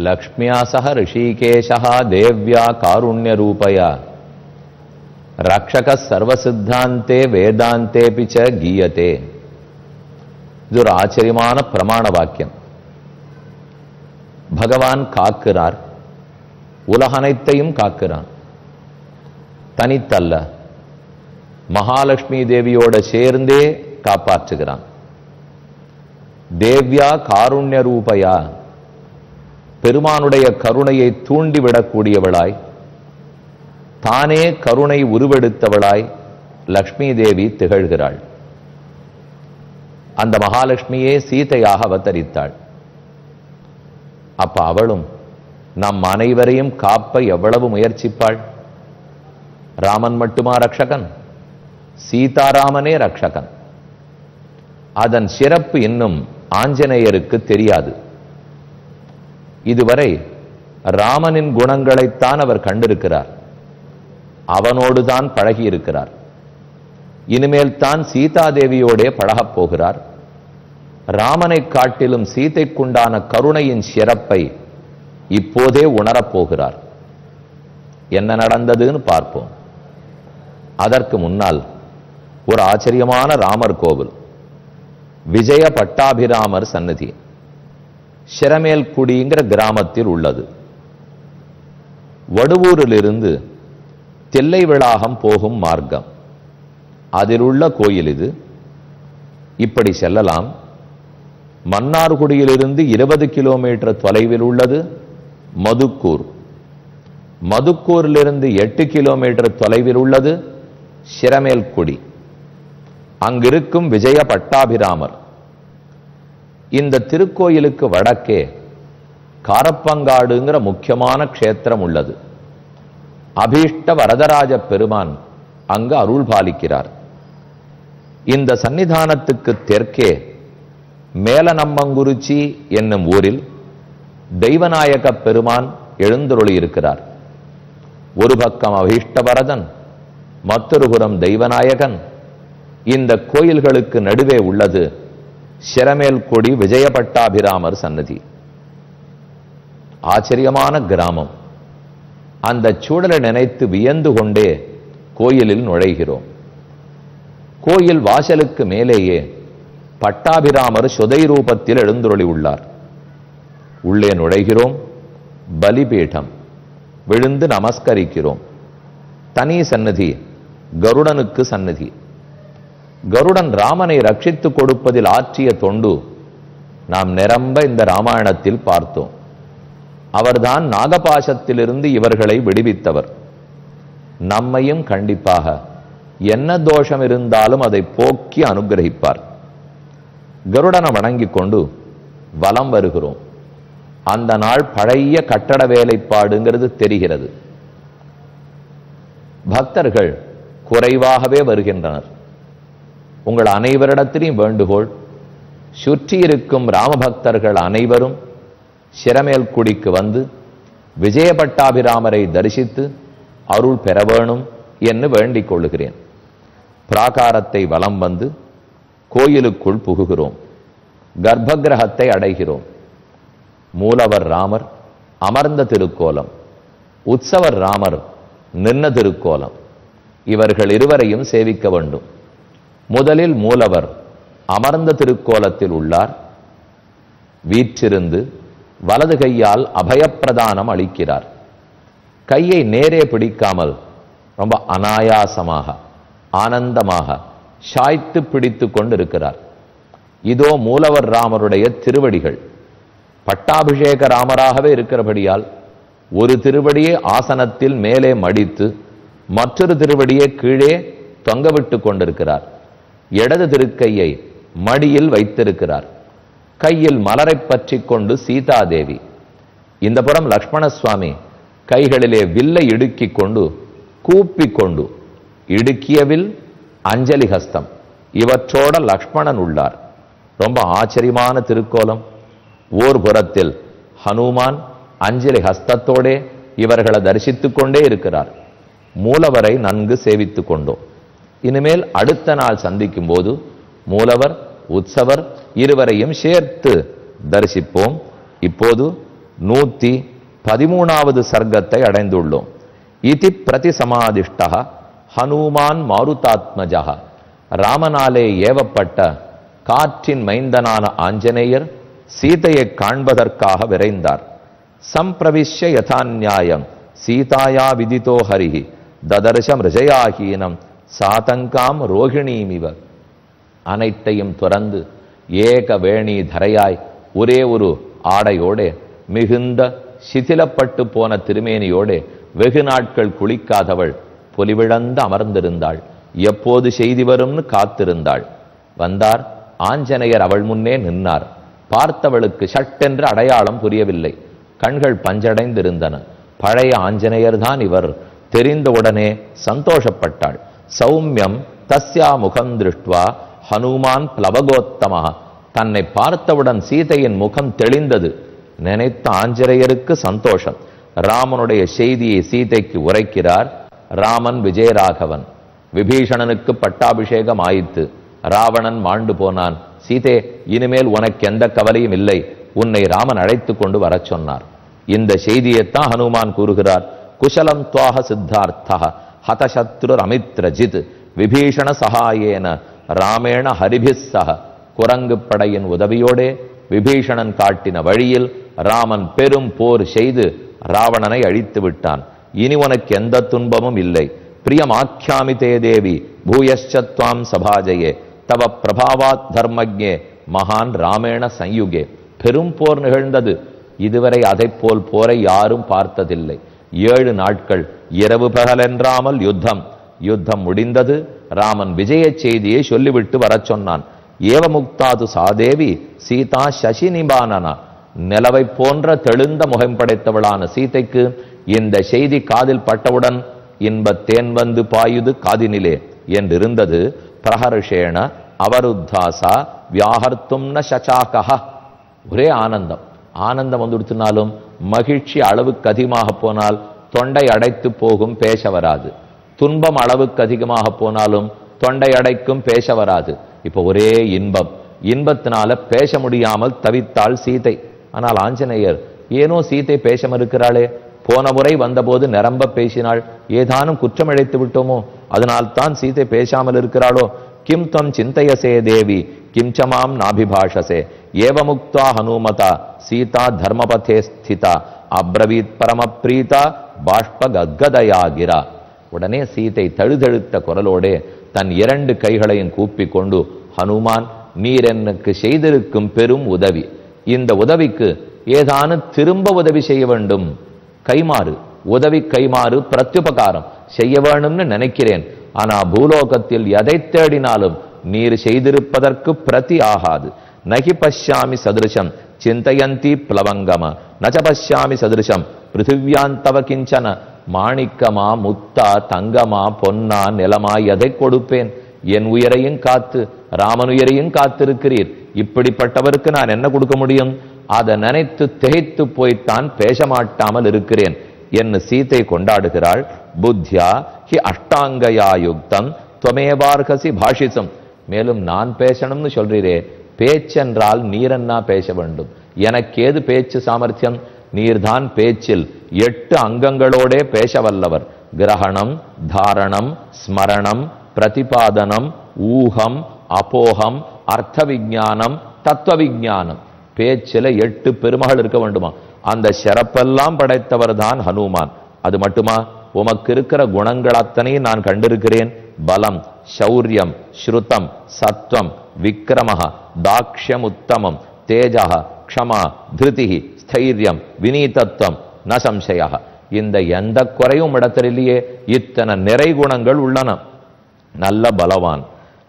लक्ष्म्या सह ऋषिकेशः देव्या कारुण्यरूपया रक्षकः सर्वसिद्धान्ते वेदान्तेऽपि च गीयते. இது ஒரு ஆச்சரியமான பிரமாண வாக்கியம். பகவான் காக்கிறார், உலகனைத்தையும் காக்கிறான். தனித்தல்ல, மகாலட்சுமி தேவியோட சேர்ந்தே காப்பாற்றுகிறான். தேவ்யா காருண்ய ரூபயா, பெருமானுடைய கருணையை தூண்டிவிடக்கூடியவளாய், தானே கருணை உருவெடுத்தவளாய் லக்ஷ்மி தேவி திகழ்கிறாள். அந்த மகாலட்சுமியே சீதையாக அவதரித்தாள். அப்ப அவளும் நம் அனைவரையும் காப்ப எவ்வளவு முயற்சிப்பாள். ராமன் மட்டுமா ரக்ஷகன்? சீதாராமனே ரக்ஷகன். அதன் சிறப்பு இன்னும் ஆஞ்சநேயருக்கு தெரியாது. இதுவரை ராமனின் குணங்களைத்தான் அவர் கண்டிருக்கிறார், அவனோடுதான் பழகியிருக்கிறார். இனிமேல் தான் சீதாதேவியோடே பழகப் போகிறார். ராமனை காட்டிலும் சீதைக்குண்டான கருணையின் சிறப்பை இப்போதே உணரப்போகிறார். என்ன நடந்ததுன்னு பார்ப்போம். அதற்கு முன்னால் ஒரு ஆச்சரியமான ராமர் கோவில், விஜய பட்டாபிராமர் சன்னதி, சிரமேல்குடிங்கிற கிராமத்தில் உள்ளது. வடுவூரிலிருந்து தில்லை விளாகம் போகும் மார்க்கம், அதில் உள்ள கோயில் இது. இப்படி செல்லலாம். மன்னார்குடியிலிருந்து 20 கிலோமீட்டர் தொலைவில் உள்ளது மதுக்கூர். மதுக்கூரிலிருந்து 8 கிலோமீட்டர் தொலைவில் உள்ளது சிரமேல்குடி. அங்கிருக்கும் விஜய பட்டாபிராமர். இந்த திருக்கோயிலுக்கு வடக்கே காரப்பங்காடுங்கிற முக்கியமான க்ஷேத்திரம் உள்ளது. அபீஷ்ட வரதராஜ பெருமான் அங்கு அருள் பாலிக்கிறார். இந்த சன்னிதானத்துக்கு தெற்கே மேலநம்மங்குறிச்சி என்னும் ஊரில் தெய்வநாயக பெருமான் எழுந்தருளி இருக்கிறார். ஒரு பக்கம் அபீஷ்டவரதன், மற்றொரு புறம் தெய்வநாயகன். இந்த கோயில்களுக்கு நடுவே உள்ளது சிரமேல்குடி விஜயபட்டாபிராமர் சன்னதி. ஆச்சரியமான கிராமம். அந்த சூழலை நினைத்து வியந்து கொண்டே கோயிலில் நுழைகிறோம். கோயில் வாசலுக்கு மேலேயே பட்டாபிராமர் சுதை ரூபத்தில் எழுந்துருளி உள்ளார். உள்ளே நுழைகிறோம். பலிபீடம், விழுந்து நமஸ்கரிக்கிறோம். தனி சன்னதி கருடனுக்கு சன்னதி. கருடன் ராமனை ரட்சித்துக் கொடுப்பதில் ஆற்றிய தொண்டு நாம் நிரம்ப இந்த ராமாயணத்தில் பார்த்தோம். அவர்தான் நாகபாசத்திலிருந்து இவர்களை விடுவித்தவர். நம்மையும் கண்டிப்பாக என்ன தோஷம் இருந்தாலும் அதை போக்கி அனுகிரகிப்பார். கருடனை வணங்கிக் கொண்டு வலம் வருகிறோம். அந்த நாள் பழைய கட்டட வேலைப்பாடுங்கிறது தெரிகிறது. பக்தர்கள் குறைவாகவே வருகின்றனர். உங்கள் அனைவரிடத்திலையும் வேண்டுகோள், சுற்றியிருக்கும் ராமபக்தர்கள் அனைவரும் சிரமேல்குடிக்கு வந்து விஜயபட்டாபிராமரை தரிசித்து அருள் பெற வேணும் என்று வேண்டிக் கொள்ளுகிறேன். பிராகாரத்தை வலம் வந்து கோயிலுக்குள் புகுகிறோம். கர்ப்பகிரகத்தை அடைகிறோம். மூலவர் ராமர் அமர்ந்த திருக்கோலம், உற்சவர் ராமர் நின்ன திருக்கோலம். இவர்கள் இருவரையும் சேவிக்க வேண்டும். முதலில் மூலவர் அமர்ந்த திருக்கோலத்தில் உள்ளார். வீற்றிருந்து வலது கையால் அபயப்பிரதானம் அளிக்கிறார். கையை நேரே பிடிக்காமல் ரொம்ப அனாயாசமாக ஆனந்தமாக சாய்த்து பிடித்து கொண்டிருக்கிறார். இதோ மூலவர் ராமருடைய திருவடிகள். பட்டாபிஷேக ராமராகவே இருக்கிறபடியால் ஒரு திருவடியை ஆசனத்தில் மேலே மடித்து மற்றொரு திருவடியை கீழே தொங்கவிட்டு கொண்டிருக்கிறார். இடது திருக்கையை மடியில் வைத்திருக்கிறார். கையில் மலரை பற்றி கொண்டு சீதாதேவி. இந்த புறம் லக்ஷ்மண சுவாமி கைகளிலே வில்லை இடுக்கிக் கொண்டு கூப்பிக் கொண்டு, இடுக்கிய வில் அஞ்சலி ஹஸ்தம், இவற்றோட லக்ஷ்மணன் உள்ளார். ரொம்ப ஆச்சரியமான திருக்கோலம். ஓர் புறத்தில் ஹனுமான் அஞ்சலி ஹஸ்தத்தோடே இவர்களை தரிசித்துக் கொண்டே இருக்கிறார். மூலவரை நன்கு சேவித்துக் கொண்டோம். இனிமேல் அடுத்த நாள் சந்திக்கும் போது மூலவர் உற்சவர் இருவரையும் சேர்த்து தரிசிப்போம். இப்போது 113வது சர்க்கத்தை அடைந்துள்ளோம். இதி பிரதிசமாதிஷ்ட ஹனுமான் மாருதாத்மஜா. ராமனாலே ஏவப்பட்ட காற்றின் மைந்தனான ஆஞ்சநேயர் சீதையை காண்பதற்காக விரைந்தார். சம்பிரவிஷ்ய யதாநியாயம் சீதாயா விதித்தோ ஹரிஹி ததர்ஷம் ரிஜயாஹீனம் சாதங்காம் ரோகிணீமிவ. அனைத்தையும் துறந்து ஏக வேணி தரையாய் ஒரே ஒரு ஆடையோடே மிகுந்த சிதிலப்பட்டு போன திருமேனியோடே வெகு நாட்கள் குளிக்காதவள் பொலிவிழந்து அமர்ந்திருந்தாள். எப்போது செய்தி வரும்னு காத்திருந்தாள். வந்தார். ஆஞ்சநேயர் அவள் முன்னே நின்னார். பார்த்தவளுக்கு சட்டென்று அடையாளம் புரியவில்லை. கண்கள் பஞ்சடைந்திருந்தன. பழைய ஆஞ்சநேயர் தான் இவர். தெரிந்தவுடனே சந்தோஷப்பட்டாள். சௌமியம் தஸ்யா முகம் திருஷ்டுவா ஹனுமான் பிளவகோத்தமா. தன்னை பார்த்தவுடன் சீதையின் முகம் தெளிந்தது. நினைத்த ஆஞ்சநேயருக்கு சந்தோஷம். ராமனுடைய செய்தியை சீதைக்கு உரைக்கிறார். ராமன் விஜயராகவன். விபீஷணனுக்கு பட்டாபிஷேகம் ஆயிற்று. ராவணன் மாண்டு போனான். சீதே, இனிமேல் உனக்கு எந்த கவலையும் இல்லை, உன்னை ராமன் அழைத்து கொண்டு வர சொன்னார். இந்த செய்தியைத்தான் ஹனுமான் கூறுகிறார். குஷலம் துவாக சித்தார்த்தா ஹதசத்ருர் அமித்ரஜித் விபீஷண சகாயேன ராமேண ஹரிபிஸ் சக. குரங்கு படையின் உதவியோடே விபீஷணன் காட்டின வழியில் ராமன் பெரும் போர் செய்து ராவணனை அழித்து விட்டான். இனி உனக்கு எந்த துன்பமும் இல்லை. பிரியம் ஆக்கியாமிதே தேவி பூயஷ்சத்வாம் சபாஜயே தவ பிரபாவாத் தர்மஜே மகான் ராமேண சயுகே. பெரும் போர் நிகழ்ந்தது. இதுவரை அதை போல் போரை யாரும் பார்த்ததில்லை. 7 நாட்கள் இரவு பகலென்றாமல் யுத்தம். யுத்தம் முடிந்தது. ராமன் விஜய செய்தியை சொல்லிவிட்டு வர சொன்னான். ஏவமுக்தாது சாதேவி சீதா சசி நிபானனா. நிலவை போன்ற தெளிந்த முகம் படைத்தவளான சீதைக்கு இந்த செய்தி காதில் பட்டவுடன் இன்பத்தேன் வந்து பாயுது காதினிலே என்றிருந்தது. பிரஹர்ஷேண அவருத்தாசா வியாஹர்த்தும் ந சசாகா. ஒரே ஆனந்தம். ஆனந்தம் வந்துடுத்தினாலும் மகிழ்ச்சி அளவுக்கு அதிகமாக போனால் தொண்டை அடைத்து போகும், பேச வராது. துன்பம் அளவுக்கு அதிகமாக போனாலும் தொண்டை அடைக்கும், பேச வராது. இப்போ ஒரே இன்பம். இன்பத்தினால பேச முடியாமல் தவித்தாள் சீதை. ஆனால் ஆஞ்சநேயர் ஏனோ சீதை பேச மறுக்கிறாளே. போன முறை வந்தபோது நிரம்ப பேசினாள். ஏதானும் குற்றம் இழைத்து விட்டோமோ? அதனால்தான் சீதை பேசாமல் இருக்கிறாளோ? கிம் தம் சிந்தையசே தேவி கிம்சமாம் நாபிபாஷசே ஏவமுக்தா ஹனுமதா சீதா தர்மபதே ஸ்திதா அப்ரவீத் பரமப்ரீதா பாஷ்ப கத்கதயாகிரா. உடனே சீதை தழுதழுத்த குரலோடே தன் 2 கைகளையும் கூப்பி கொண்டு, ஹனுமான், நீர் எனக்கு செய்திருக்கும் பெரும் உதவி. இந்த உதவிக்கு ஏதானு திரும்ப உதவி செய்ய வேண்டும். கைமாறு, உதவி கைமாறு, பிரத்யுபகாரம் செய்ய வேணும்னு நினைக்கிறேன். ஆனா பூலோகத்தில் எதை தேடினாலும் நீர் செய்திருப்பதற்கு பிரதி ஆகாது. நகி பஷ்யாமி சதிருஷம் சிந்தையந்தி பிளவங்கம நச்ச பஷ்யாமி சதிருஷம் பிருத்திவியாந்தவ கிஞ்சன. மாணிக்கமா, முத்தா, தங்கமா, பொன்னா, நிலமா எதை கொடுப்பேன்? என் உயிரையும் காத்து ராமன் உயிரையும் காத்திருக்கிறீர். இப்படிப்பட்டவருக்கு நான் என்ன கொடுக்க முடியும்? அதை நினைத்து திகைத்து போய்த்தான் பேச மாட்டாமல் இருக்கிறேன் என்று சீதை கொண்டாடுகிறாள். புத்தியா ஹி அஷ்டாங்கயா யுக்தம் துவமேவார்கசி பாஷிசம். மேலும் நான் பேசணும்னு சொல்றீரே, பேச்சென்றால் நீரன்னா பேச வேண்டும். எனக்கு ஏது பேச்சு சாமர்த்தியம்? நீர்தான் பேச்சில் 8 அங்கங்களோடே பேச வல்லவர். கிரகணம், தாரணம், ஸ்மரணம், பிரதிபாதனம், ஊகம், அபோகம், அர்த்த விஞ்ஞானம், தத்துவ விஞ்ஞானம். பேச்சில 8 பெருமகள் இருக்க வேண்டுமா? அந்த சிறப்பெல்லாம் படைத்தவர் தான் ஹனுமான். அது மட்டுமா? உமக்கு இருக்கிற குணங்கள் அத்தனையும் நான் கண்டிருக்கிறேன். பலம், சௌரியம், ஸ்ருதம், சத்வம், விக்ரமஹ, தாக்ஷ்யம், உத்தமம், தேஜஹ, க்ஷமா, திருதிஹி, ஸ்தைரியம், வினீதத்துவம், ந சம்சய. இந்த எந்த குறையும் இடத்திலேயே இத்தனை நிறை குணங்கள் உள்ளன. நல்ல பலவான்,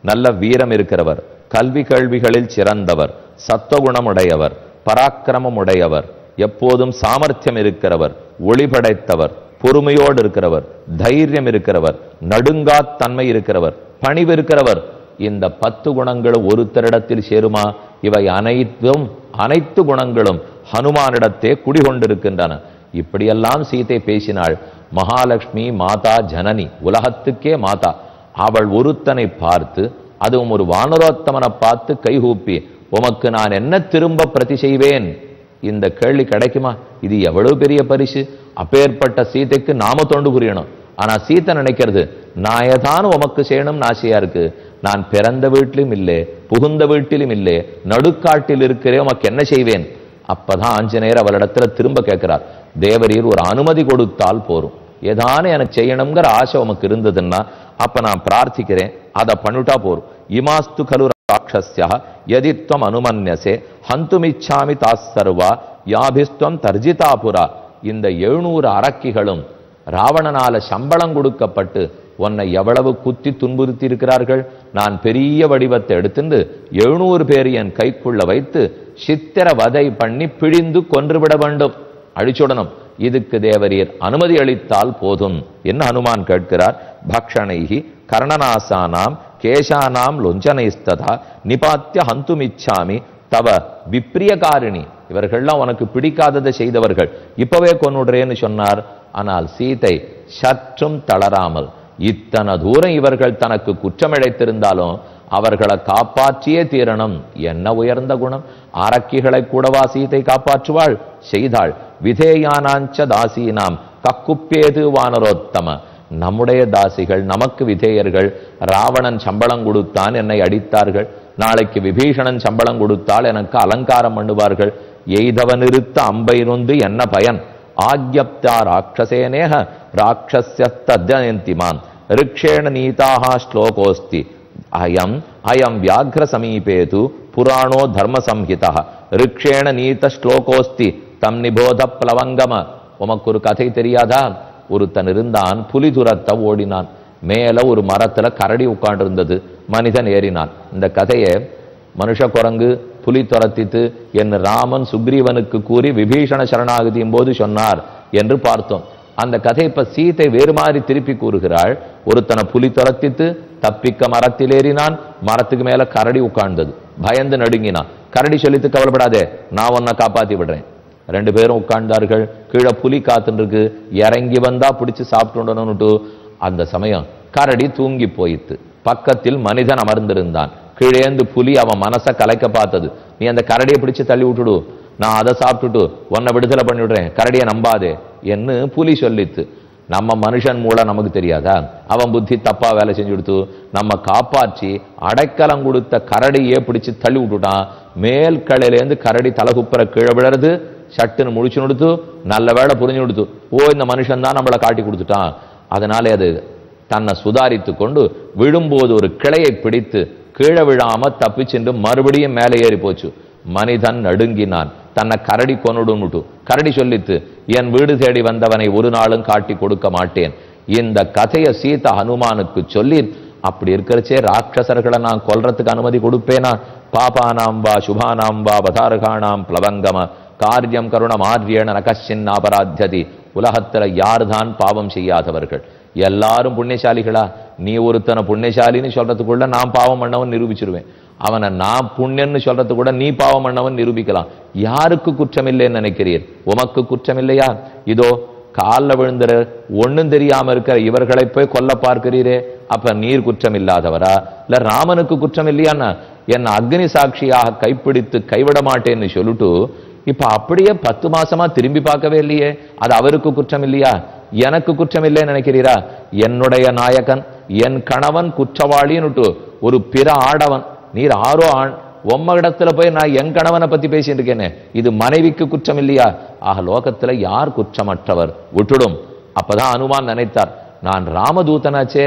நல்ல வீரம் இருக்கிறவர், கல்வி கேள்விகளில் சிறந்தவர், சத்துவகுணம் உடையவர், பராக்கிரமம் உடையவர், எப்போதும் சாமர்த்தியம் இருக்கிறவர், ஒளிபடைத்தவர், பொறுமையோடு இருக்கிறவர், தைரியம் இருக்கிறவர், நடுங்காத்தன்மை இருக்கிறவர், பணிவு இருக்கிறவர். இந்த 10 குணங்களும் ஒருத்தரிடத்தில் சேருமா? இவை அனைத்து குணங்களும் ஹனுமானிடத்தே குடிகொண்டிருக்கின்றன. இப்படியெல்லாம் சீதை பேசினாள். மகாலட்சுமி மாதா ஜனனி, உலகத்துக்கே மாதா. அவள் ஒருத்தனை பார்த்து அதுவும் ஒரு வானரோத்தமனை பார்த்து கைகூப்பி உமக்கு நான் என்ன திரும்ப பிரதி செய்வேன்? இந்த கேள்வி கிடைக்குமா? இது எவ்வளவு பெரிய பரிசு! அப்பேற்பட்ட சீதைக்கு நாம தொண்டு புரியணும். ஆனா சீத்தை நினைக்கிறது, நான் ஏதானு உமக்கு செய்யணும்னு ஆசையா இருக்கு. நான் பிறந்த வீட்டிலும் இல்லை, புகுந்த வீட்டிலும் இல்லை, நடுக்காட்டில் இருக்கிறேன், உமக்கு என்ன செய்வேன்? அப்பதான் ஆஞ்சநேயர் அவளிடத்துல திரும்ப கேட்கிறார், தேவரீர் ஒரு அனுமதி கொடுத்தால் போரும். ஏதானு எனக்கு செய்யணுங்கிற ஆசை உமக்கு இருந்ததுன்னா அப்ப நான் பிரார்த்திக்கிறேன், அதை பண்ணிட்டா போரும். இமாஸ்து கலு ராட்சஸ்யா யதித்வம் அனுமன்யசே ஹந்துமிச்சாமி தாஸ்சர்வா யாபிஸ்துவம் தர்ஜிதாபுரா. இந்த 700 அரக்கிகளும் ராவணனால சம்பளம் கொடுக்கப்பட்டு உன்னை எவ்வளவு குத்தி துன்புறுத்தி இருக்கிறார்கள். நான் பெரிய வடிவத்தை எடுத்துட்டு 700 பேர் என் கைக்குள்ள வைத்து சித்திர வதை பண்ணி பிழிந்து கொன்றுவிட வேண்டும், அழிச்சுடணும். இதுக்கு தேவரீர் அனுமதி அளித்தால் போதும் என்ன ஹனுமான் கேட்கிறார். பக்ஷணைஹி கர்ணநாசானாம் கேசானாம் லொஞ்சனைஸ்ததா நிபாத்திய ஹந்துமிச்சாமி தவ விப்ரியகாரிணி. இவர்கள்லாம் உனக்கு பிடிக்காததை செய்தவர்கள், இப்பவே கொன்னுடுறேன்னு சொன்னார். ஆனால் சீதை சற்றும் தளராமல், இத்தனை தூரம் இவர்கள் தனக்கு குற்றமிழைத்திருந்தாலும் அவர்களை காப்பாற்றியே தீரணும். என்ன உயர்ந்த குணம்! அரக்கிகளை கூடவா சீதை காப்பாற்றுவாள்? செய்தாள். விதேயானாஞ்ச தாசீனாம் கக்குப்பேது வானரோத்தம. நம்முடைய தாசிகள், நமக்கு விதேயர்கள். ராவணன் சம்பளம் கொடுத்தான், என்னை அடித்தார்கள். நாளைக்கு விபீஷணன் சம்பளம் கொடுத்தால் எனக்கு அலங்காரம் பண்ணுவார்கள். எய்தவனிருத்த அம்பை நொந்து என்ன பயன்? ஆக்யப்தா ராட்சசேனேக ராட்சஸ்யஸ்தத்யந்திமான் ரிக்ஷேண நீதாக ஸ்லோகோஸ்தி அயம் அயம் வியாக்ர சமீபேது புராணோ தர்ம சம்ஹிதா ரிக்ஷேண நீத ஸ்லோகோஸ்தி தம் நிபோத பிளவங்கம. உமக்கு ஒரு கதை தெரியாதா? ஒருத்தன் இருந்தான், புலி துரத்த ஓடினான். மேல ஒரு மரத்துல கரடி உட்கார்ந்து இருந்தது, மனிதன் ஏறினான். இந்த கதையை மனுஷ குரங்கு புலி துரத்தித்து என்று ராமன் சுக்ரீவனுக்கு கூறி விபீஷண சரணாகதியும் போது சொன்னார் என்று பார்த்தோம். அந்த கதை இப்ப சீதை வேறு மாதிரி திருப்பி கூறுகிறாள். ஒருத்தனை புலி துரத்தித்து தப்பிக்க மரத்தில் ஏறினான், மரத்துக்கு மேல கரடி உட்கார்ந்தது, பயந்து நடுங்கினான். கரடி சொல்லித்து கவலைப்படாதே, நான் உன்னை காப்பாத்தி விடுறேன். 2 பேரும் உட்கார்ந்தார்கள். கீழே புலி காத்துன்னு இருக்கு, இறங்கி வந்தா பிடிச்சு சாப்பிட்டு. அந்த சமயம் கரடி தூங்கி போயிட்டு பக்கத்தில் மனிதன் அமர்ந்திருந்தான். கீழேந்து புலி அவன் மனசை கலைக்க பார்த்தது. நீ அந்த கரடியை பிடிச்சு தள்ளி விட்டுடு, நான் அதை சாப்பிட்டுட்டு உன்னை விடுதலை பண்ணி விடுறேன், கரடியை நம்பாதே என்று புலி சொல்லித்து. நம்ம மனுஷன் மூலம் நமக்கு தெரியாதா? அவன் புத்தி தப்பா வேலை செஞ்சு கொடுத்து நம்ம காப்பாற்றி அடைக்கலம் கொடுத்த கரடியே பிடிச்சு தள்ளி விட்டுட்டான். மேல் கலையிலேருந்து கரடி தலகுப்புற கீழே விழறது. சட்டுன்னு முடிச்சு கொடுத்து நல்ல வேலை புரிஞ்சு கொடுத்து, ஓ இந்த மனுஷன் தான் நம்மளை காட்டி கொடுத்துட்டான். அதனாலே அது தன்னை சுதாரித்து கொண்டு விழும்போது ஒரு கிளையை பிடித்து கீழே விழாம தப்பி சென்று மறுபடியும் மேலே ஏறி போச்சு. மனிதன் நடுங்கினான், தன்னை கரடி கொன்னுடுன்னுட்டு. கரடி சொல்லித்து, என் வீடு தேடி வந்தவனை ஒரு நாளும் காட்டி கொடுக்க மாட்டேன். இந்த கதையை சீதா ஹனுமானுக்கு சொல்லி, அப்படி இருக்கிறச்சே ராட்சசர்களை நான் கொல்றதுக்கு அனுமதி கொடுப்பேனா? பாபானாம் வா சுபானாம் வா பதாரகானாம் பிளவங்கம காரியம் கருணம் ஆரியன நகசின் அபராத்தியதி. உலகத்துல யார்தான் பாவம் செய்யாதவர்கள்? எல்லாரும் புண்ணியசாலிகளா? நீ ஒருத்தனை புண்ணியசாலின்னு சொல்றதுக்குள்ள நான் பாவம் பண்ணவன் நிரூபிச்சிருவேன். அவனை நான் புண்ணியன்னு சொல்றது கூட நீ பாவம் பண்ணவன் நிரூபிக்கலாம். யாருக்கு குற்றம் இல்லைன்னு நினைக்கிறீர்? உமக்கு குற்றம் இல்லையா? இதோ காலில் விழுந்துற ஒன்னும் தெரியாம இருக்கிற இவர்களை போய் கொல்ல பார்க்கிறீரே, அப்ப நீர் குற்றம் இல்லாதவரா? இல்ல ராமனுக்கு குற்றம் இல்லையான்னா என்ன அக்னி சாட்சியாக கைப்பிடித்து கைவிட மாட்டேன்னு சொல்லிட்டு இப்ப அப்படியே 10 மாசமா திரும்பி பார்க்கவே இல்லையே, அது அவருக்கு குற்றம் இல்லையா? எனக்கு குற்றம் இல்லைன்னு நினைக்கிறீரா? என்னுடைய நாயகன் என் கணவன் குற்றவாளின்னுட்டு ஒரு பிற ஆடவன், நீர் ஆரோ ஆண், உம்ம போய் நான் என் கணவனை பத்தி பேசிட்டு இருக்கேனே, இது மனைவிக்கு குற்றம் இல்லையா? ஆக லோகத்துல யார் குற்றமற்றவர்? விட்டுடும். அப்பதான் அனுமான் நினைத்தார், நான் ராமதூதனாச்சே,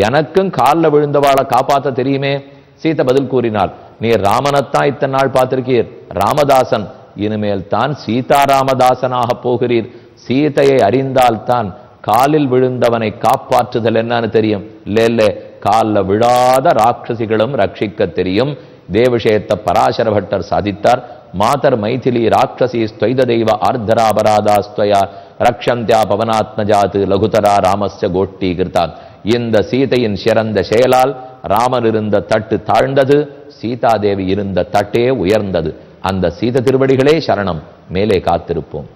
எனக்கும் காலில் விழுந்தவாளை காப்பாத்த தெரியுமே. சீதை பதில் கூறினாள், நீர் ராமனைத்தான் இத்தனை நாள் பார்த்திருக்கீர், ராமதாசன். இனிமேல் தான் சீதாராமதாசனாக போகிறீர். சீதையை அறிந்தால்தான் காலில் விழுந்தவனை காப்பாற்றுதல் என்னன்னு தெரியும். இல்ல காலில் விழாத ராட்சசிகளும் ரட்சிக்க தெரியும். இதே விஷயத்தை பராசர பட்டர் சாதித்தார். மாதர் மைதிலி ராட்சசி ஸ்வைத தெய்வ ஆர்தராபராதாஸ்துவயா ரக்ஷந்தியா பவனாத்மஜாத்து லகுதரா ராமஸ்ய கோஷ்டி கிருத்தான். இந்த சீதையின் சிறந்த செயலால் ராமன் இருந்த தட்டு தாழ்ந்தது, சீதாதேவி இருந்த தட்டே உயர்ந்தது. அந்த சீத திருவடிகளே சரணம். மேலே காத்திருப்போம்.